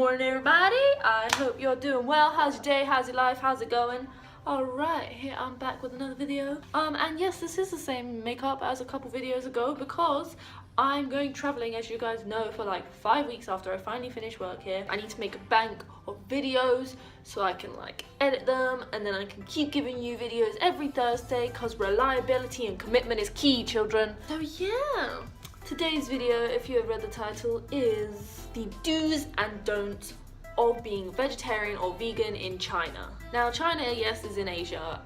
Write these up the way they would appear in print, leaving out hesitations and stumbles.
morning, everybody. I hope you're doing well. How's your day? How's your life? How's it going? Alright, here I'm back with another video. And yes, this is the same makeup as a couple videos ago because I'm going traveling, as you guys know, for like 5 weeks after I finally finish work here. I need to make a bank of videos so I can like edit them, and then I can keep giving you videos every Thursday because reliability and commitment is key, children. So yeah, today's video, if you have read the title, is the do's and don'ts of being vegetarian or vegan in China. Now China, yes, is in Asia,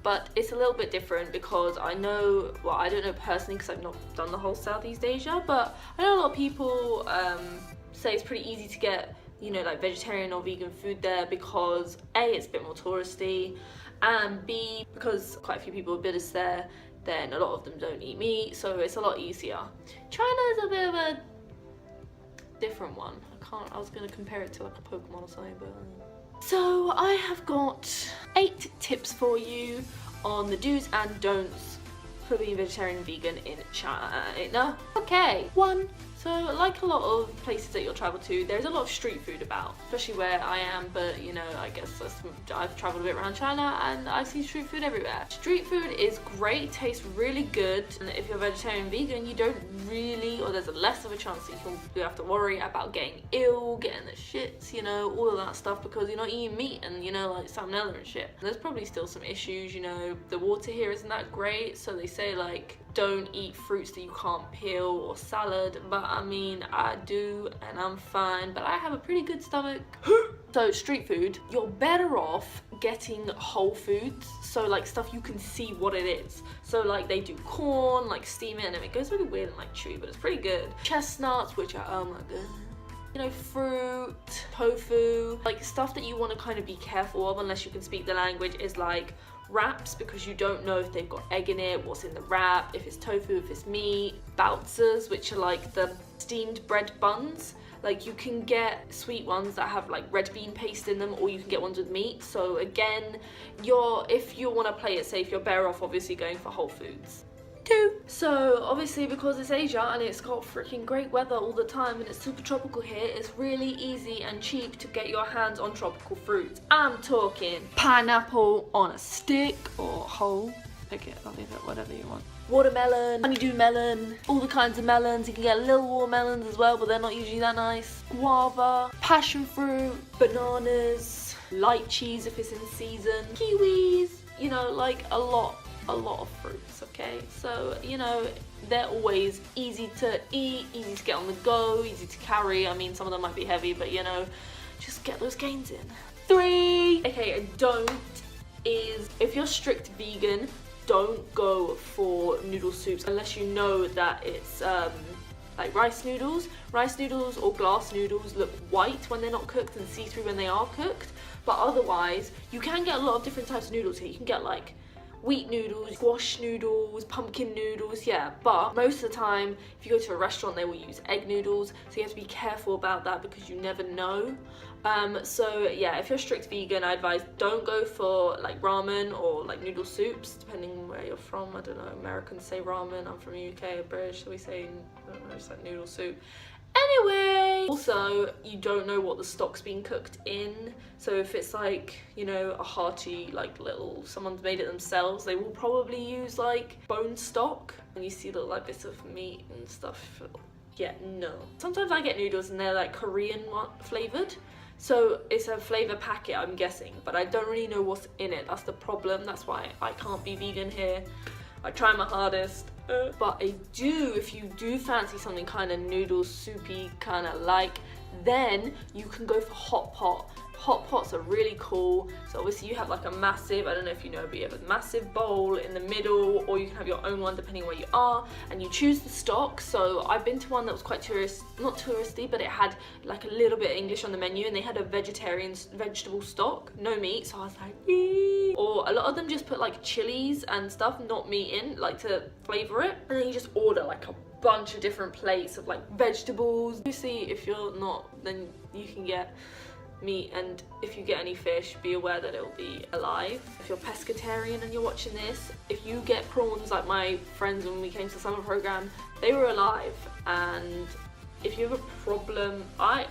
but it's a little bit different because I know, well, I don't know personally because I've not done the whole Southeast Asia, but I know a lot of people say it's pretty easy to get, you know, like vegetarian or vegan food there because A, it's a bit more touristy, and B, because quite a few people are Buddhist there, then a lot of them don't eat meat, so it's a lot easier. China is a bit of a different one. I was gonna compare it to like a Pokemon or something, but so I have got 8 tips for you on the do's and don'ts for being vegetarian and vegan in China. Okay, 1. So like a lot of places that you'll travel to, there's a lot of street food about, especially where I am, but you know, I guess I've traveled a bit around China and I see street food everywhere. Street food is great, tastes really good, and if you're vegetarian and vegan, you don't really, or there's less of a chance that you have to worry about getting ill, getting the shits, you know, all of that stuff, because you're not eating meat and, you know, like salmonella and shit. And there's probably still some issues, you know, the water here isn't that great, so they say like, don't eat fruits that you can't peel or salad, but I mean, I do and I'm fine, but I have a pretty good stomach. So street food, you're better off getting whole foods, so like stuff you can see what it is. So like they do corn, like steam it, and it goes really weird and like chewy, but it's pretty good. Chestnuts, which are, oh my god, you know, fruit, tofu, like stuff that you want to kind of be careful of unless you can speak the language, is like wraps, because you don't know if they've got egg in it, what's in the wrap, if it's tofu, if it's meat. Baozi's, which are like the steamed bread buns. Like you can get sweet ones that have like red bean paste in them, or you can get ones with meat. So again, if you want to play it safe, you're better off obviously going for whole foods. 2. So obviously because it's Asia and it's got freaking great weather all the time and it's super tropical here, it's really easy and cheap to get your hands on tropical fruits. I'm talking pineapple on a stick or whole, pick it, I'll leave it, whatever you want. Watermelon, honeydew melon, all the kinds of melons. You can get little watermelons as well, but they're not usually that nice. Guava, passion fruit, bananas, light cheese if it's in season, kiwis, you know, like a lot of fruits, okay? So, you know, they're always easy to eat, easy to get on the go, easy to carry. I mean, some of them might be heavy, but you know, just get those gains in. 3. Okay, a don't is, if you're strict vegan, don't go for noodle soups unless you know that it's like rice noodles. Rice noodles or glass noodles look white when they're not cooked and see-through when they are cooked, but otherwise you can get a lot of different types of noodles here. You can get like wheat noodles, squash noodles, pumpkin noodles, yeah, but most of the time if you go to a restaurant they will use egg noodles, so you have to be careful about that because you never know. So yeah, if you're strict vegan, I advise don't go for like ramen or like noodle soups, depending on where you're from. I don't know, Americans say ramen, I'm from the UK, British, so we say, I don't know, it's like noodle soup. Anyway, also you don't know what the stock's being cooked in, so if it's like, you know, a hearty like little, someone's made it themselves, they will probably use like bone stock and you see little like bits of meat and stuff. Yeah, no. Sometimes I get noodles and they're like Korean flavored, so it's a flavor packet, I'm guessing, but I don't really know what's in it. That's the problem. That's why I can't be vegan here. I try my hardest. But I do, if you do fancy something kind of noodle soupy kind of like, then you can go for hot pot. Hot pots are really cool. So obviously you have like a massive, I don't know if you know, but you have a massive bowl in the middle, or you can have your own one depending where you are, and you choose the stock. So I've been to one that was quite not touristy, but it had like a little bit of English on the menu, and they had a vegetarian vegetable stock, no meat, so I was like, eee. Or a lot of them just put like chilies and stuff, not meat in, like to flavor it, and then you just order like a bunch of different plates of like vegetables. Obviously if you're not, then you can get meat, and if you get any fish, be aware that it'll be alive. If you're pescatarian and you're watching this, if you get prawns, like my friends when we came to the summer program, they were alive. And if you have a problem, I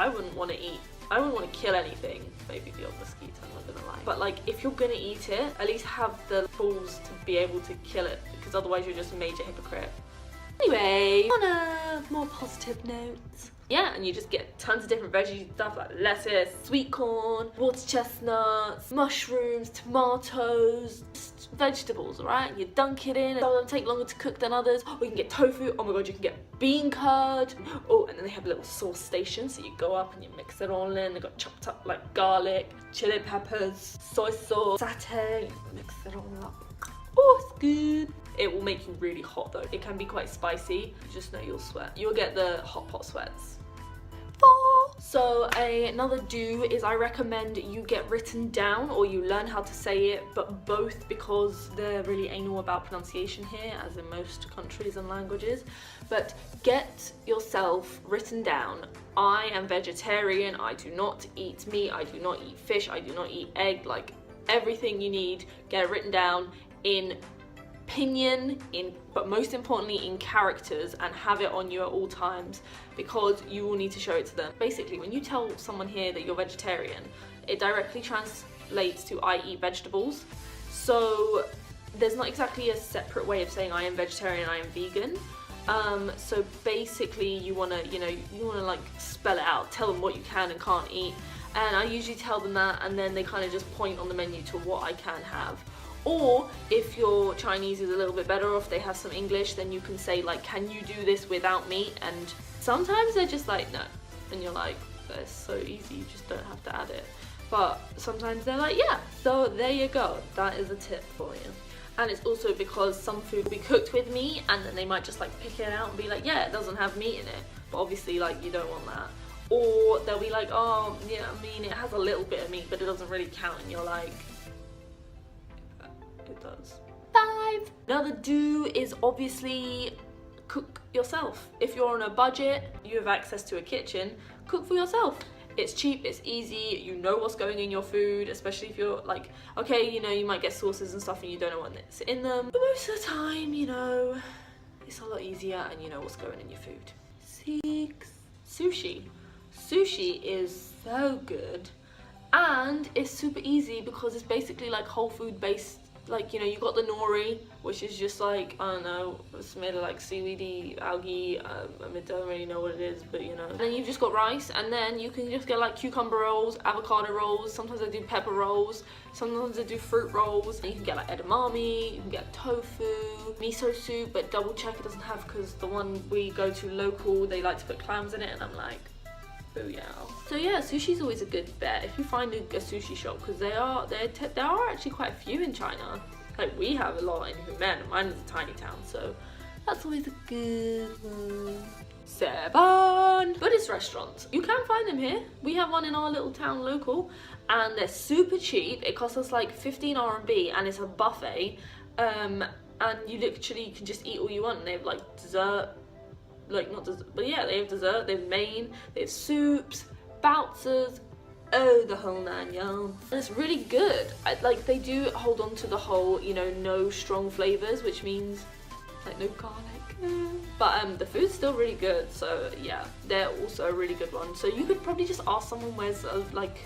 wouldn't want to eat I wouldn't want to kill anything, maybe the odd mosquito, I'm not gonna lie. But like, if you're gonna eat it, at least have the balls to be able to kill it, because otherwise you're just a major hypocrite. Anyway, on a more positive note, yeah, and you just get tons of different veggie stuff like lettuce, sweet corn, water chestnuts, mushrooms, tomatoes, just vegetables, alright? And you dunk it in, some of them take longer to cook than others, or you can get tofu, oh my god, you can get bean curd, oh, and then they have a little sauce station, so you go up and you mix it all in, they've got chopped up like garlic, chili peppers, soy sauce, satay, mix it all up. Oh, it's good. It will make you really hot though. It can be quite spicy. Just know you'll sweat. You'll get the hot pot sweats. So another do is I recommend you get written down or you learn how to say it, but both because they're really anal about pronunciation here, as in most countries and languages. But get yourself written down. I am vegetarian. I do not eat meat. I do not eat fish. I do not eat egg. Like everything you need, get it written down in opinion, but most importantly in characters, and have it on you at all times, because you will need to show it to them. Basically, when you tell someone here that you're vegetarian, it directly translates to I eat vegetables. So there's not exactly a separate way of saying I am vegetarian, I am vegan. So basically you wanna like spell it out, tell them what you can and can't eat. And I usually tell them that, and then they kind of just point on the menu to what I can have. Or if your Chinese is a little bit better, or if they have some English, then you can say like, can you do this without meat? And sometimes they're just like, no. And you're like, that's so easy, you just don't have to add it. But sometimes they're like, yeah. So there you go, that is a tip for you. And it's also because some food will be cooked with meat, and then they might just like pick it out and be like, yeah, it doesn't have meat in it. But obviously like you don't want that. Or they'll be like, oh yeah, I mean it has a little bit of meat, but it doesn't really count. And you're like, it does. 5. Another do is obviously cook yourself. If you're on a budget, you have access to a kitchen, cook for yourself. It's cheap, it's easy, you know what's going in your food, especially if you're like, okay, you know, you might get sauces and stuff and you don't know what's in them. But most of the time, you know, it's a lot easier and you know what's going in your food. 6. Sushi. Sushi is so good, and it's super easy because it's basically like whole food based. Like, you know, you got the nori, which is just like, I don't know, it's made of like seaweedy, algae, I don't really know what it is, but you know. And then you've just got rice, and then you can just get like cucumber rolls, avocado rolls, sometimes I do pepper rolls, sometimes I do fruit rolls, and you can get like edamame, you can get tofu, miso soup, but double check it doesn't have, because the one we go to local, they like to put clams in it, and I'm like, booyah. So yeah, sushi's always a good bet if you find a sushi shop, because there are actually quite a few in China. Like we have a lot in Humen, and mine is a tiny town, so that's always a good one. 7. Buddhist restaurants. You can find them here. We have one in our little town local, and they're super cheap. It costs us like 15 RMB, and it's a buffet. And you literally can just eat all you want, and they have like dessert. Like not dessert, but yeah, they have dessert, they have main, they have soups, bouncers, oh, the whole 9 yards. And it's really good. Like they do hold on to the whole, you know, no strong flavors, which means like no garlic. But the food's still really good, so yeah, they're also a really good one. So you could probably just ask someone where's like,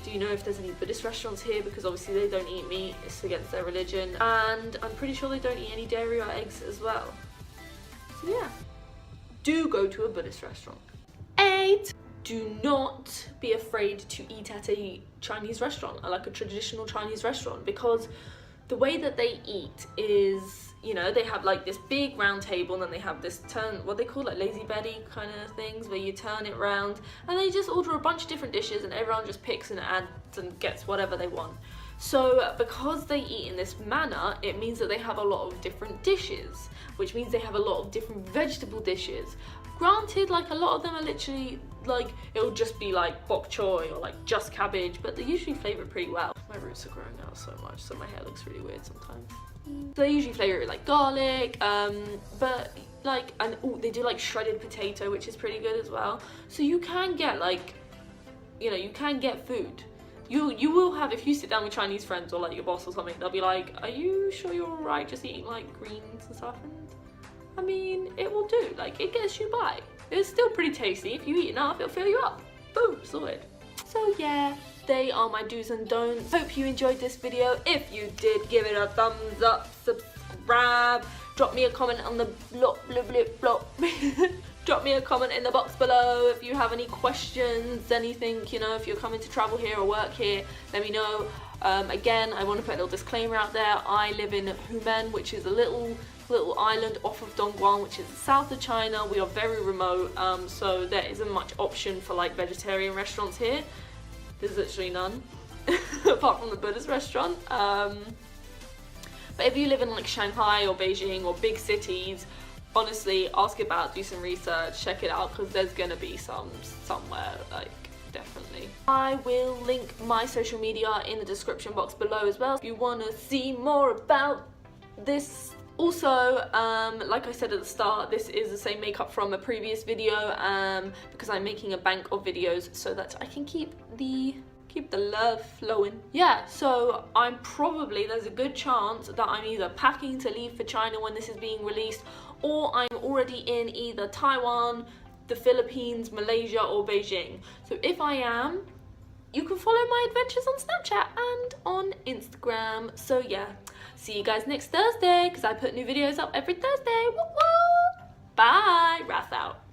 do you know if there's any Buddhist restaurants here, because obviously they don't eat meat, it's against their religion, and I'm pretty sure they don't eat any dairy or eggs as well. So yeah, do go to a Buddhist restaurant. 8. Do not be afraid to eat at a Chinese restaurant, like a traditional Chinese restaurant, because the way that they eat is, you know, they have like this big round table, and then they have this what they call like lazy Betty kind of things, where you turn it round and they just order a bunch of different dishes, and everyone just picks and adds and gets whatever they want. So because they eat in this manner, it means that they have a lot of different dishes, which means they have a lot of different vegetable dishes. Granted, like a lot of them are literally like, it'll just be like bok choy or like just cabbage, but they usually flavour it pretty well. My roots are growing out so much, so my hair looks really weird sometimes. So they usually flavour it with like garlic, but like, and they do like shredded potato, which is pretty good as well. So you can get like, you know, you can get food. You will have, if you sit down with Chinese friends or like your boss or something, they'll be like, are you sure you're alright just eating like greens and stuff? And I mean, it will do, like it gets you by. It's still pretty tasty. If you eat enough, it'll fill you up. Boom, sorted. So yeah, they are my do's and don'ts. Hope you enjoyed this video. If you did, give it a thumbs up, subscribe, drop me a comment on the drop me a comment in the box below if you have any questions, anything, you know, if you're coming to travel here or work here, let me know. Again, I want to put a little disclaimer out there. I live in Humen, which is a little island off of Dongguan, which is the south of China. We are very remote, so there isn't much option for like vegetarian restaurants here. There's literally none, apart from the Buddhist restaurant. But if you live in like Shanghai or Beijing or big cities, honestly, ask about, do some research, check it out, because there's gonna be some somewhere, like, definitely. I will link my social media in the description box below as well if you want to see more about this. Also, like I said at the start, this is the same makeup from a previous video, because I'm making a bank of videos so that I can keep the love flowing. Yeah, so there's a good chance that I'm either packing to leave for China when this is being released, or I'm already in either Taiwan, the Philippines, Malaysia, or Beijing. So if I am, you can follow my adventures on Snapchat and on Instagram. So yeah, see you guys next Thursday, because I put new videos up every Thursday. Woo woo! Bye! Wrath out.